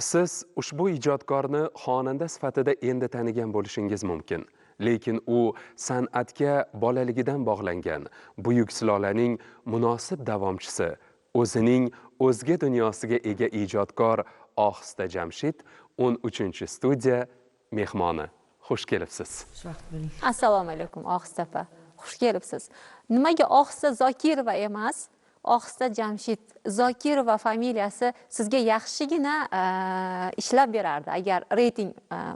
Siz ushbu ijodkorni xonanda sifatida endi tanigan bo'lishingiz mumkin. Lekin u san'atga bolaligidan bog'langan, buyuk silolaning munosib davomchisi, o'zining o'zga dunyosiga ega ijodkor Ohista Jamshid 13-studiya mehmoni. Xush kelibsiz. Assalomu alaykum Ohista opa. Xush kelibsiz. Nimaga Ohista Zokirova emas? Ohista Jamshid. Zokirova familiyasi sizga yaxshigina ishlab berardi agar reyting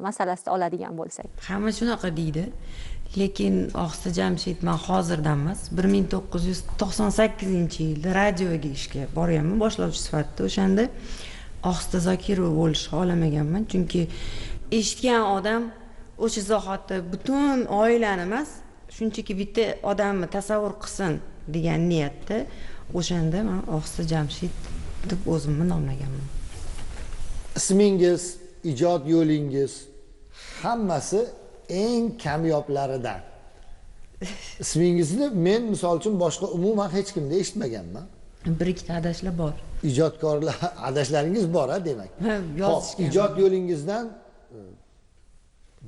masalasida oladigan bo'lsak. Hamma shunaqa deydi. Lekin Ohista Jamshid men hozirdan emas, 1998-yilda radioga ishga borganman boshlovchi sifatida. O'shanda Ohista Zokirova bo'lishni xohlamaganman, chunki eshitgan odam o'sha zahotda butun oilani emas, shunchaki bitta odamni tasavvur qilsin degan niyatda o'shanda men Ohista Jamshid deb o'zimni nomlaganman. Ismingiz, ijod yo'lingiz hammasi eng kamyoblaridan. Ismingizni men misol uchun boshqa umuman hech kimda eshitmaganman. Bir ikkita adashlar bor. Ijodkorlar adashlaringiz bor, demak. Yozishgan. Ijod yo'lingizdan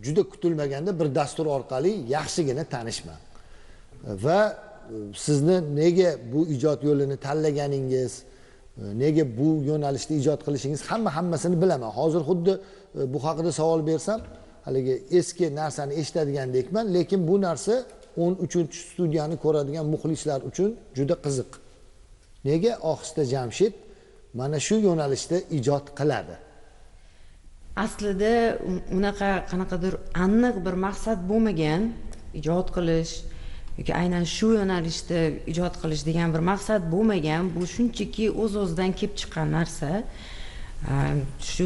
juda kutilmaganda bir dastur orqali yaxshigina tanishman. Va sizni nega bu ijod yo'lini tanlaganingiz, nega bu yo'nalishda ijod qilishingiz hammasini bilaman. Hozir xuddi bu haqida savol bersam, haligi eski narsani eshitadigandekman, lekin bu narsa 13-studiyani ko'radigan muxlislar uchun juda qiziq. Nega Ohista Jamshid mana shu yo'nalishda ijod qiladi? Aslida unaqa qanaqadir aniq bir maqsad bo'lmagan, ijod qilish yoki aynan shu yo'nalishda ijod qilish degan bir maqsad bo'lmagan. Bu shunchaki o'z-o'zidan kelib chiqqan narsa. Shu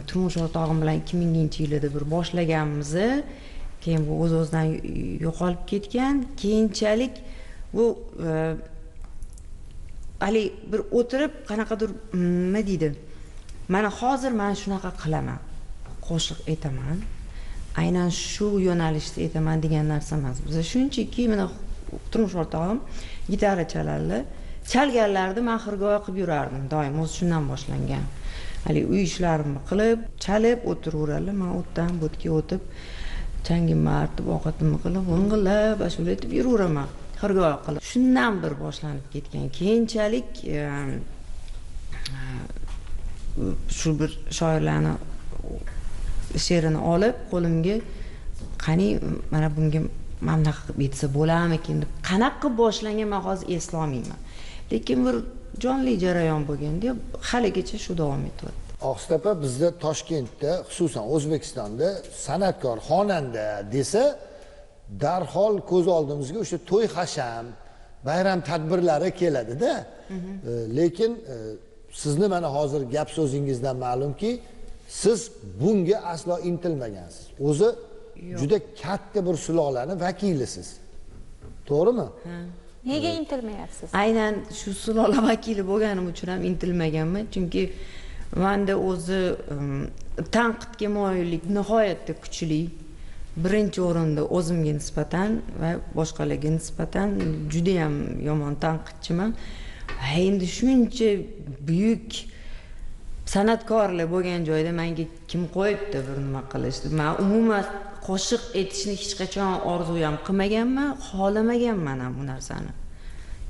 turmush o'rtog'im bilan 2000-yilda bir boshlaganmiz, keyin bu o'z-o'zidan yo'qolib ketgan. Keyinchalik bu hali bir o'tirib qanaqadir nima deydi? Mana hozir men shunaqa qilaman. Qo'shiq aytaman. Aynan shu yo'nalishda aytaman degan narsa emas. Biz shunchaki mana turmush o'rtog'im gitara chaladi. Chalganlarni men xirgoyi qilib yurardim. Doim o'zi shundan boshlangan. Hali uy ishlarimni qilib, chalib o'tiraverarlar. Men o'tdan bo'tga o'tib, changimni artib, ovqatimni qilib, o'ng'illab, ashula aytib yuraveraman. Xirgoyi qilib. Shundan bir boshlanib ketgan. Keyinchalik shu bir shoirlarni she'rini olib qo'limga qani mana bunga mamlaqa qilib aytsa bo'larmikin deb qanaqa boshlangan men hozir eslolmayman. Lekin bir jonli jarayon bo'lganda haligacha shu davom etyapti. Ohista opa, bizda Toshkentda, xususan O'zbekistonda san'atkor, xonanda desa darhol ko'z oldimizga o'sha to'y hasham, bayram tadbirlari keladi-da. Lekin sizni mana hozir gap so'zingizdan ma'lumki, siz bunga aslo intilmagansiz. O'zi juda katta bir sulolani vakilisiz. To'g'rimi? Nega intilmayapsiz? Aynan shu sulola vakili bo'lganim uchun ham intilmaganman, chunki menda o'zi tanqidga moyillik nihoyatda kuchli. Birinchi o'rinda o'zimga nisbatan va boshqalarga nisbatan juda ham yomon tanqidchiman. Endi shuncha buyuk san'atkorlar bo'lgan joyda menga kim qo'yibdi bir nima qilishni? Men umuman qo'shiq aytishni hech qachon orzu ham qilmaganman, xohlamaganman ham bu narsani.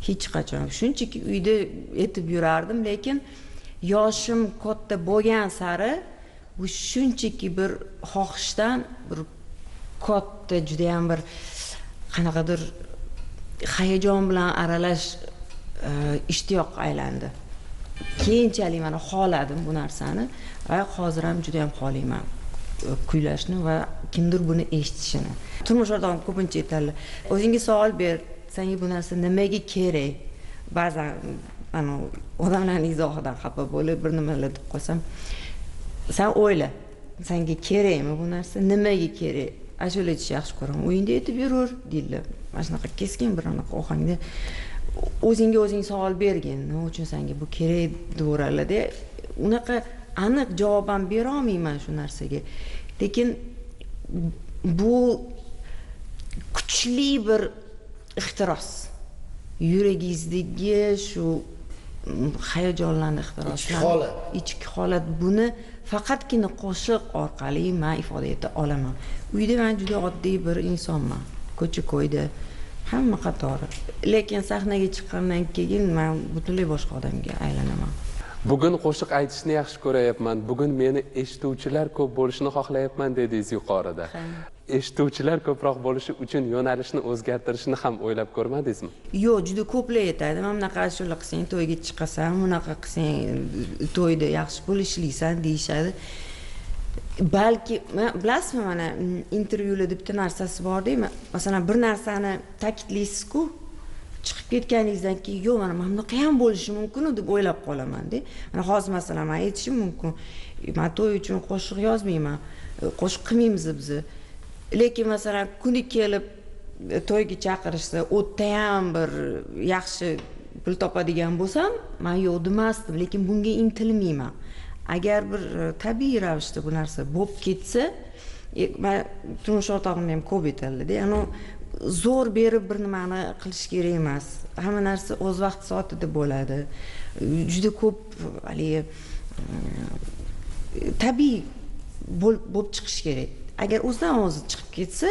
Hech qachon. Shunchaki uyda aytib yurardim, lekin yoshim katta bo'lgan sari bu shunchaki bir xohishdan bir katta juda ham bir qanaqadir hayajon bilan aralash ishtiyoq aylandi. Keyinchalik mana xohladim bu narsani va hozir ham juda ham xohlayman kuylashni va kimdir buni eshitishini. Turmush o'rtog'im ko'pincha aytadilar, o'zingga savol ber, senga bu narsa nimaga kerak? Ba'zan mana odamlarning izohidan xafa bo'lib bir nimalar deb qo'ysam, sen o'yla, senga kerakmi bu narsa, nimaga kerak? Ashula aytishni yaxshi ko'raman. O'yingda aytib yuraver, deydilar. Mana shunaqa keskin bir anaqa ohangda o'zingga o'zing savol bergin, nima uchun senga bu kerak deyaveradi. Unaqa aniq javob ham bera olmayman shu narsaga. Lekin bu kuchli bir ixtiros. Yuragingizdagi shu hayajonlarni ixtiroslarni, Ichki holat. ichki holat, buni faqatgina qo'shiq orqali men ifoda eta olaman. Uyda men juda oddiy bir insonman. Ko'cha-ko'yda hamma qatori. Lekin sahnaga chiqqandan keyin men butunlay boshqa odamga aylanaman. Bugun qo'shiq aytishni yaxshi ko'rayapman. Bugun meni eshituvchilar ko'p bo'lishini xohlayapman dedingiz yuqorida. Eshituvchilar ko'proq bo'lishi uchun yo'nalishni o'zgartirishni ham o'ylab ko'rmadingizmi? Yo'q, juda ko'plar aytadi. Mana bunaqa ashula qilsang, to'yga chiqasan, bunaqa qilsang, to'yda yaxshi bo'lishlisan deyishadi. Balki, bilasizmi, mana intervyularda bitta narsasi bor-da, masalan, bir narsani ta'kidlaysiz-ku, chiqib ketganingizdan keyin yo'q, mana bunaqa ham bo'lishi mumkin deb o'ylab qolaman-da. Mana hozir masalan men aytishim mumkin. Men to'y uchun qo'shiq yozmayman, qo'shiq qilmaymiz biz. Lekin masalan kuni kelib to'yga chaqirishsa, o'tda ham bir yaxshi pul topadigan bo'lsam, men yo'q demasdim, lekin bunga intilmayman. Agar bir tabiiy ravishda bu narsa bo'lib ketsa, men turmush o'rtog'imni ham ko'p aytadi-da, ya'ni zo'r berib bir nimani qilish kerak emas. Hamma narsa o'z vaqt soatida bo'ladi. Juda ko'p haligi tabiiy bo'lib chiqish kerak. Agar o'zidan o'zi chiqib ketsa,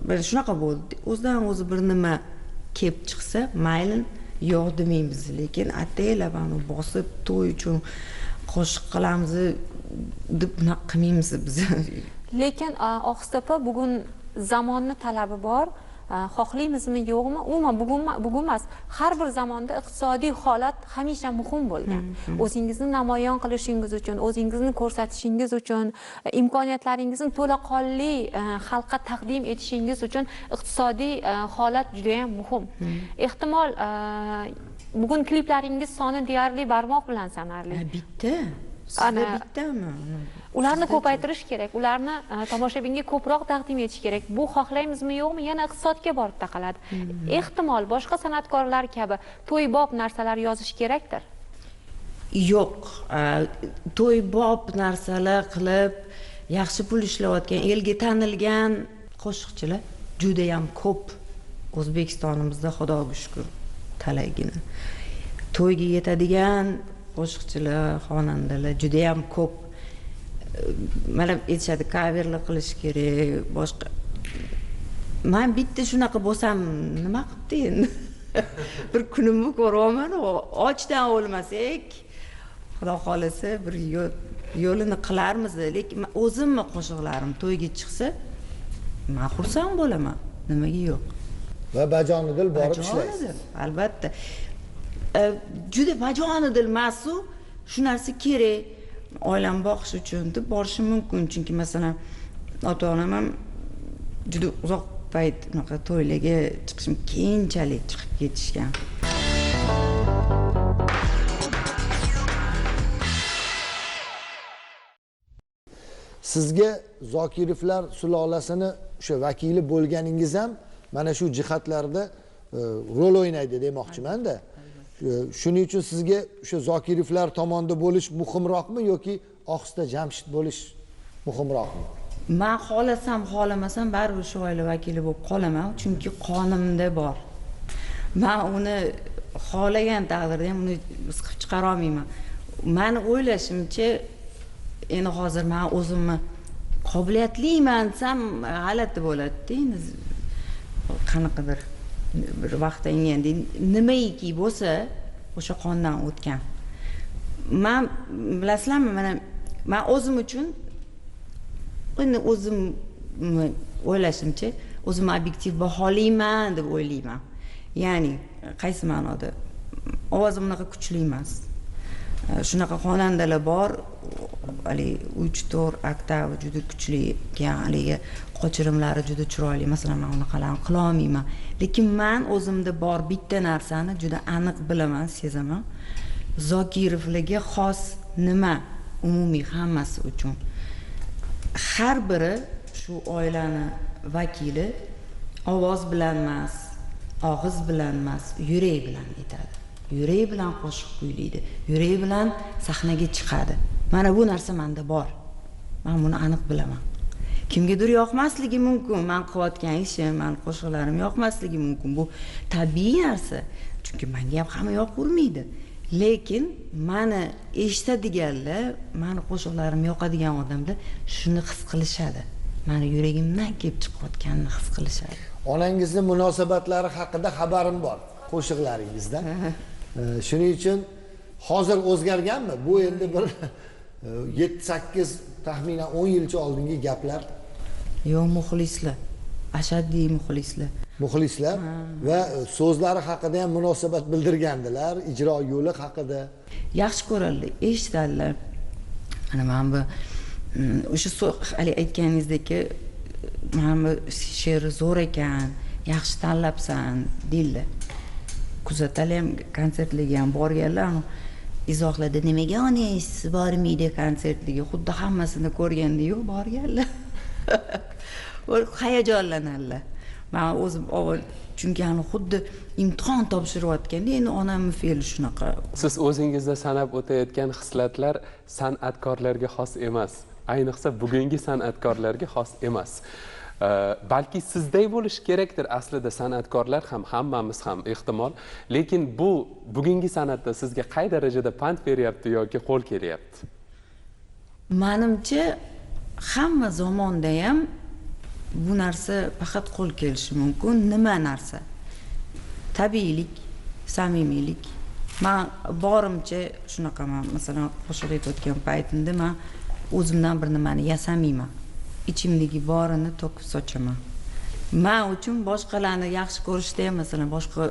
mana shunaqa bo'ldi. O'zidan o'zi bir nima kelib chiqsa, mayli yo'q demaymiz, lekin ataylab uni bosib to'y uchun qo'shiq qilamiz deb bunaqa qilmaymiz biz. Lekin Oqsuv opa, bugun zamonni talabi bor. Xohlaymizmi, yo'qmi? Umuman bugun emas, har bir zamonda iqtisodiy holat hamisha muhim bo'lgan. O'zingizni namoyon qilishingiz uchun, o'zingizni ko'rsatishingiz uchun, imkoniyatlaringizni to'laqonli xalqqa taqdim etishingiz uchun iqtisodiy holat juda ham muhim. Ehtimol bugun kliplaringiz soni deyarli barmoq bilan sanarli. Bitta. Sizda bittami? Ularni ko'paytirish kerak, ularni tomoshabinga ko'proq taqdim etish kerak. Bu xohlaymizmi, yo'qmi, yana iqtisodga borib taqaladi. Ehtimol boshqa san'atkorlar kabi to'ybob narsalar yozish kerakdir. Yo'q, to'ybob narsalar qilib yaxshi pul ishlayotgan, elga tanilgan qo'shiqchilar juda ham ko'p O'zbekistonimizda, Xudoga shukr, talaygina. To'yga yetadigan qo'shiqchilar, xonandalar juda ham ko'p. Mana aytishadi, coverlar qilish kerak, boshqa. Men bitta shunaqa bo'lsam, nima qilibdi endi? Bir kunimni ko'raman, ochdan o'lmasak, Xudo xolasa bir yo'lini qilarmiz, lekin o'zimni qo'shiqlarim to'yga chiqsa, men xursand bo'laman. Nimaga yo'q? Va bajonidil borib ishlaysiz. Albatta. Juda bajonidil emas-u, shu narsa kerak. Oilam boqish uchun deb borishim mumkin, chunki masalan ota-onam ham juda uzoq payt unaqa to'ylarga chiqishim keyinchalik chiqib ketishgan. Sizga Zokirovlar sulolasini o'sha vakili bo'lganingiz ham mana shu jihatlarda rol o'ynaydi demoqchiman-da. Shuning uchun sizga o'sha Zokirovlar tomonda bo'lish muhimroqmi yoki Oqsuv Jamshid bo'lish muhimroqmi? Men xohlasam, xohlamasam baribir shu oila vakili bo'lib qolaman, chunki qonimda bor. Men uni xohlagan taqdirda ham uni siqib chiqara olmayman. Meni o'ylashimcha, endi hozir men o'zimni qobiliyatliman desam g'alati bo'ladi-da. Endi qanaqadir bir vaqtdan keyin nimaiki bo'lsa, o'sha qondan o'tgan. Men bilasizlarmi, mana men o'zim uchun endi o'zim o'ylashimcha, o'zimni obyektiv baholayman deb o'ylayman. Ya'ni qaysi ma'noda? Ovozim unaqa kuchli emas. Shunaqa xonandalar bor, hali 3-4 oktav juda kuchli, haligi qochirimlari juda chiroyli. Masalan, men unaqalarni qila olmayman. Lekin men o'zimda bor bitta narsani juda aniq bilaman, sezaman. Zokirovlarga xos nima? Umumiy hammasi uchun. Har biri shu oilani vakili ovoz bilan emas, og'iz bilan emas, yurak bilan aytadi. Yurak bilan qo'shiq kuylaydi, yurak bilan sahnaga chiqadi. Mana bu narsa menda bor. Men buni aniq bilaman. Kimgadir yoqmasligi mumkin, men qilayotgan ishim, men qo'shiqlarim yoqmasligi mumkin. Bu tabiiy narsa. Chunki menga ham hamma yoqavermaydi. lekin mani eshitadiganlar, mani qo'shiqlarim yoqadigan odamlar shuni his qilishadi. Mani yuragimdan kelib chiqayotganini his qilishadi. Onangizni munosabatlari haqida xabarim bor, qo'shiqlaringizda. Shuning uchun hozir o'zgarganmi? Bu endi bir 7-8 taxminan 10 yilcha oldingi gaplar. Yo'q, muxlislar. Ashaddiy muxlislar. Muxlislar va so'zlari haqida ham munosabat bildirgandilar, ijro yo'li haqida. Yaxshi ko'radilar, eshitadilar. Mana men bu o'sha hali aytganingizdek, mana bu she'ri zo'r ekan, yaxshi tanlabsan deydilar. Kuzatali ham konsertlarga ham borganlar, izohlarda nimaga onangiz bormaydi konsertlarga, xuddi hammasini ko'rganda-yu borganlar. Hayajonlanadilar. Men o'zim avval chunki xuddi imtihon topshirayotganda, endi onamning fe'li shunaqa. Siz o'zingizda sanab o'tayotgan xislatlar san'atkorlarga xos emas. Ayniqsa bugungi san'atkorlarga xos emas. Balki sizday bo'lish kerakdir aslida san'atkorlar ham, hammamiz ham ehtimol, lekin bu bugungi san'atda sizga qay darajada pand beryapti yoki qo'l kelyapti? Menimcha hamma zamonda ham bu narsa faqat qo'l kelishi mumkin. Nima narsa? Tabiiylik, samimiylik. Men borimcha shunaqaman. Masalan, qo'shiq aytayotgan paytimda men o'zimdan bir nimani yasamayman. Ichimdagi borini to'kib sochaman. Men uchun boshqalarni yaxshi ko'rishda ham, masalan, boshqa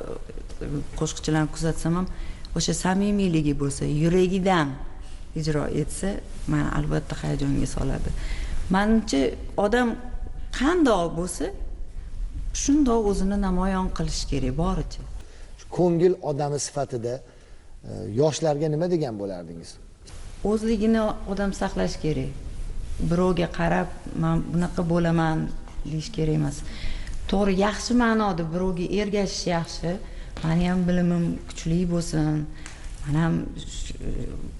qo'shiqchilarni kuzatsam ham, o'sha samimiyligi bo'lsa, yuragidan ijro etsa, meni albatta hayajonga soladi. Menimcha odam qandoq bo'lsa, shundoq o'zini namoyon qilish kerak boricha. Ko'ngil odami sifatida yoshlarga nima degan bo'lardingiz? O'zligini odam saqlash kerak. Birovga qarab, men bunaqa bo'laman deyish kerak emas. To'g'ri, yaxshi ma'noda birovga ergashish yaxshi. Meni ham bilimim kuchli bo'lsin. Men ham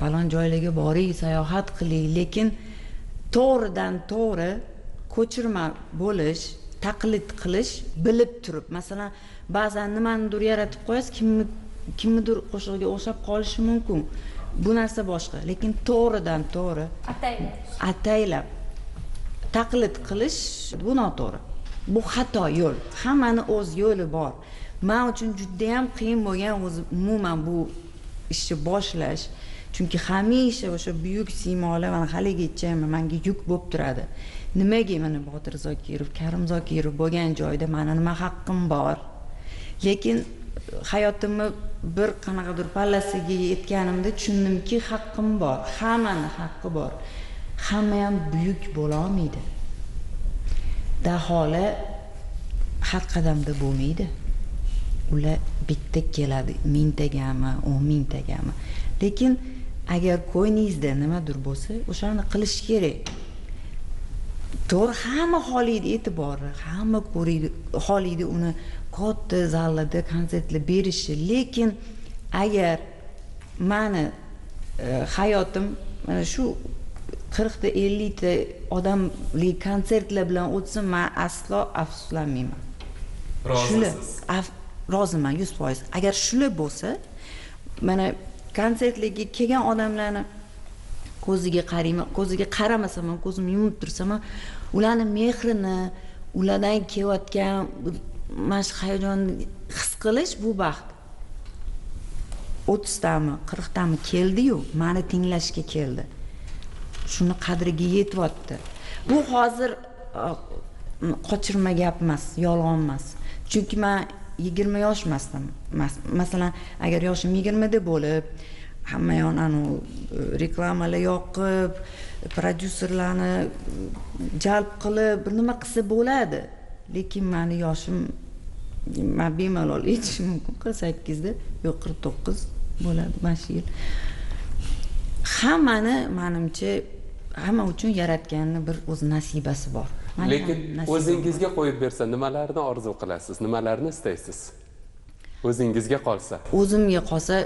falon joylarga boray, sayohat qilay, lekin to'g'ridan to'g'ri ko'chirma bo'lish, taqlid qilish, bilib turib. Masalan, ba'zan nimanidir yaratib qo'yasiz, kimnidir qo'shig'iga o'xshab qolishi mumkin. Bu narsa boshqa, lekin to'g'ridan to'g'ri ataylab taqlid qilish bu noto'g'ri. Bu xato yo'l. Hammani o'z yo'li bor. Men uchun juda ham qiyin bo'lgan o'zi umuman bu ishni boshlash. Chunki hamisha o'sha buyuk siymolar mana haligacha menga yuk bo'lib turadi. Nimaga mana Botir Zokirov, Karim Zokirov bo'lgan joyda meni nima haqqim bor? Lekin hayotimni bir qanaqadir pallasiga yetganimda tushundimki, haqqim bor. Hammani haqqi bor. Hamma ham buyuk bo'la olmaydi. Daholi har qadamda bo'lmaydi. Ular bitta keladi, mingtagami, 10 mingtagami. Lekin agar ko'nglingizda nimadir bo'lsa, o'shani qilish kerak. To'g'ri, hamma xohlaydi e'tiborni, hamma ko'radi, xohlaydi uni katta zallarda konsertlar berishi, lekin agar meni hayotim mana shu 40 ta 50 ta odamli konsertlar bilan o'tsa, men aslo afsuslanmayman. Rozisiz? Roziman 100%. Agar shular bo'lsa, mana konsertlarga kelgan odamlarni ko'ziga qarayman, ko'ziga qaramasam ham, ko'zimni yumib tursam ham, ularning mehrini, ulardan kelayotgan mana shu hayajonni his qilish bu baxt. 30 tami, 40 tami keldi-yu, meni tinglashga keldi. Shuni qadriga yetyapti. Bu hozir qochirma gap emas, yolg'on emas. Chunki men 20 yosh emasdim. Masalan, agar yoshim 20 da bo'lib, hamma yon reklamalar yoqib, prodyuserlarni jalb qilib bir nima qilsa bo'ladi. Lekin meni yoshim, men bemalol aytishim mumkin 48 da, yo'q 49 bo'ladi mana shu yil. Hammani menimcha hamma uchun yaratganning bir o'z nasibasi bor. Lekin o'zingizga qo'yib bersa, nimalarni orzu qilasiz, nimalarni istaysiz? O'zingizga qolsa. O'zimga qolsa,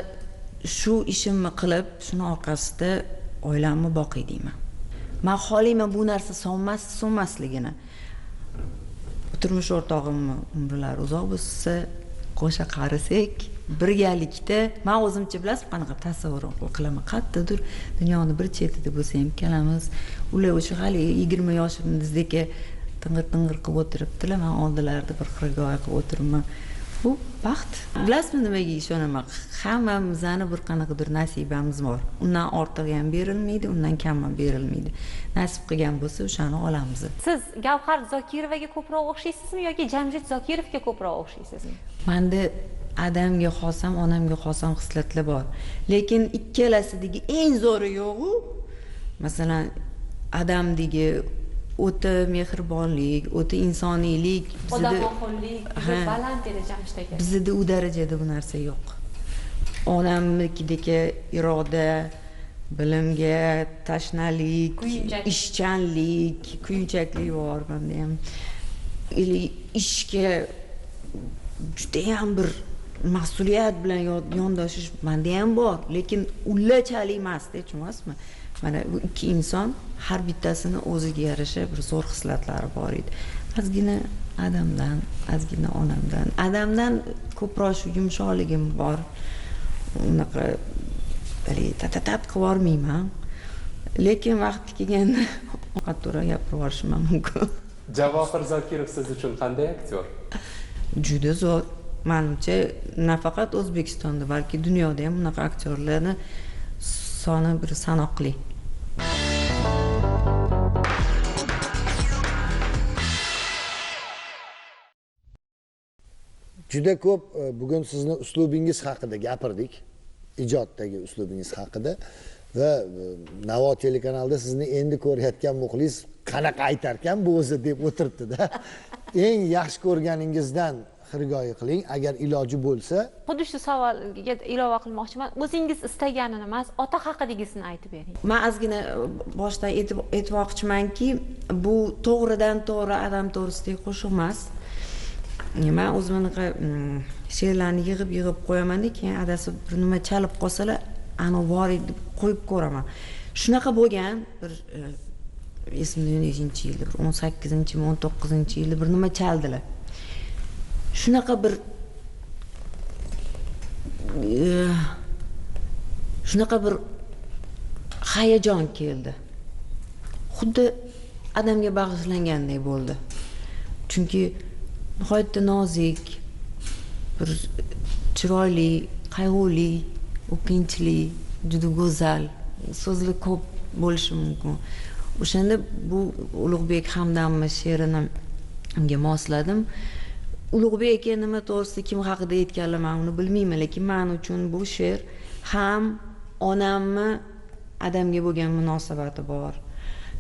shu ishimni qilib, shuni orqasida oilamni boqiy deyman. Men xohlayman bu narsa so'nmasligini. Turmush o'rtog'imni umrlari uzoq bo'lsa, qo'sha qarisak, birgalikda men o'zimcha bilasiz qanaqa tasavvur qilaman, qayerdadir dunyoni bir chetida bo'lsa ham kelamiz, ular o'sha hali 20 yoshimizdek ting'ir qilib o'tiribdilar, men oldilarida bir xirgoyi qilib o'tiribman. Bu baxt. Bilasizmi nimaga ishonaman? Hammamizni bir qanaqadir nasibamiz bor. Undan ortiq ham berilmaydi, undan kam ham berilmaydi. Nasib qilgan bo'lsa, o'shani olamiz. Siz Gavhar Zokirovaga ko'proq o'xshaysizmi yoki Jamshid Zokirovga ko'proq o'xshaysizmi? Menda adamga xos ham, onamga xos ham xislatlar bor. Lekin ikkalasidagi eng zo'ri yo'q-u. Masalan, adamdagi o'ta mehribonlik, o'ta insoniylik, odamoxonlik baland edi Jamshid aka. Bizda u darajada bu narsa yo'q. Onamnikidek iroda, bilimga tashnalik, ishchanlik, kuyunchaklik bor menda ham. Ishga juda ham bir mas'uliyat bilan yondashish menda ham bor, lekin ullachalik emas-da, tushunasizmi? Mana bu ikki inson har bittasini o'ziga yarasha bir zo'r xislatlari bor edi. Ozgina adamdan, ozgina onamdan, adamdan ko'proq shu yumshoqligim bor. Unaqa tatatat qilib yormayman. Lekin vaqti kelganda qattiqroq gapirib yuborishim mumkin. Javohir Zokirov siz uchun qanday aktyor? Juda zo'r. Menimcha, nafaqat O'zbekistonda, balki dunyoda ham bunaqa aktyorlarni soni bir sanoqli. Juda ko'p bugun sizni uslubingiz haqida gapirdik, ijoddagi uslubingiz haqida va Navo telekanalida sizni endi ko'rayotgan muxlis qanaqa aytarkan bu o'zi deb o'tiribdi-da. Eng yaxshi ko'rganingizdan xirgoyi qiling, agar iloji bo'lsa. Xuddi shu savolga ilova qilmoqchiman. O'zingiz istaganini emas, ota haqidagisini aytib bering. Men ozgina boshdan aytmoqchimanki, bu to'g'ridan to'g'ri adam to'g'risidagi qo'shiq emas. Men o'zimga she'rlarni yig'ib qo'yaman-da, keyin adasi bir nima chalib qolsalar, ana bor deb qo'yib ko'raman. Shunaqa bo'lgan bir esimda nechinchi-yilda, 18-mi, 19-yilda bir nima chaldilar. Shunaqa bir hayajon keldi. Xuddi adamga bag'ishlangandek bo'ldi. Chunki nihoyatda nozik, bir chiroyli, qayg'uli, o'kinchli, juda go'zal, so'zli ko'p bo'lishi mumkin. O'shanda bu Ulug'bek Hamdamni she'rini unga mosladim. Ulug'bek aka nima to'g'risida kim haqida aytganlar men uni bilmayman, lekin men uchun bu she'r ham onamni adamga bo'lgan munosabati bor.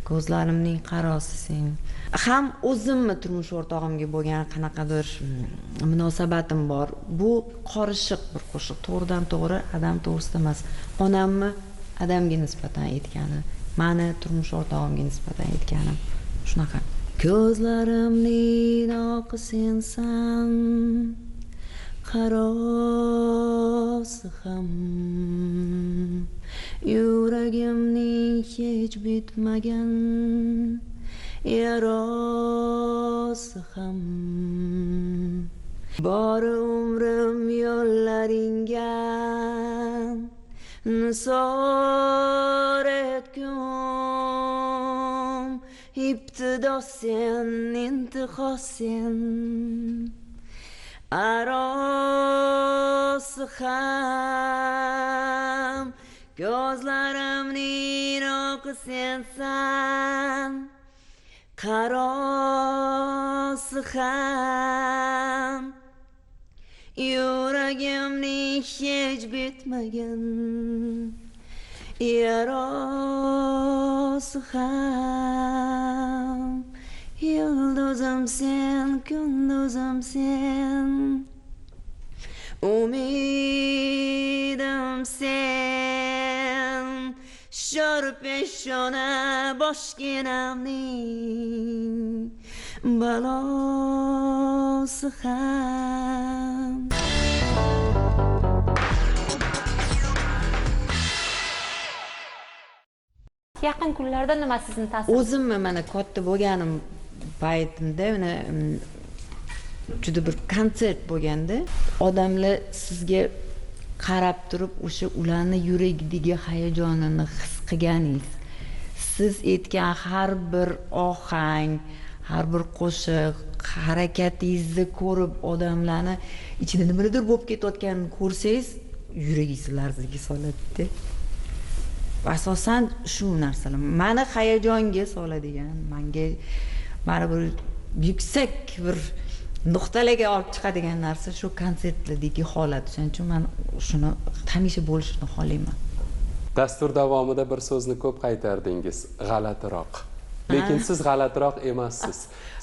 Ko'zlarimning qarosi sen. Ham o'zimni turmush o'rtog'imga bo'lgan qanaqadir munosabatim bor. Bu qorishiq bir qo'shiq, to'g'ridan to'g'ri adam to'g'risida emas. Onamni adamga nisbatan aytgani, meni turmush o'rtog'imga nisbatan aytganim shunaqa. Ko'zlarimning oqi sensan, qarosi ham, yuragimning hech bitmagan yarosi ham. Bori umrim yo'llaringga nisor etgum, ibtido sen, intiho sen, arosi ham. Ko'zlarimning oqi sensan, qarosi ham, yuragimning hech bitmagan yarosi ham. Yulduzim sen, kunduzim sen, umidim sen, shor peshona boshginamning balosi ham. Yaqin kunlarda nima sizni ta'sir? O'zimni mana katta bo'lganim paytimda juda bir konsert bo'lganda odamlar sizga qarab turib o'sha ularni yuragidagi hayajonini his qilganingiz, siz aytgan har bir ohang, har bir qo'shiq, harakatingizni ko'rib odamlarni ichida nimadir bo'lib ketayotganini ko'rsangiz, yuragingizni larzaga soladi-da. Asosan shu narsalar meni hayajonga soladigan, mana bir yuksak bir nuqtalarga olib chiqadigan narsa shu konsertlardagi holat. Shuning uchun men shuni hamisha bo'lishini xohlayman. Dastur davomida bir so'zni ko'p qaytardingiz, g'alatiroq. Lekin siz g'alatiroq emassiz.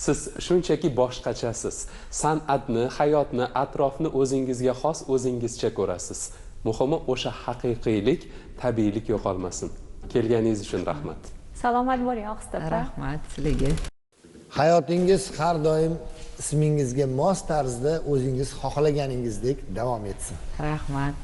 Siz shunchaki boshqachasiz. San'atni, hayotni, atrofni o'zingizga xos, o'zingizcha ko'rasiz. Muhimi o'sha haqiqiylik, tabiiylik yo'qolmasin. Kelganingiz uchun rahmat. Salomat bo'ling Oqsutepa. Rahmat sizlarga. Hayotingiz har doim ismingizga mos tarzda o'zingiz xohlaganingizdek davom etsin. Rahmat.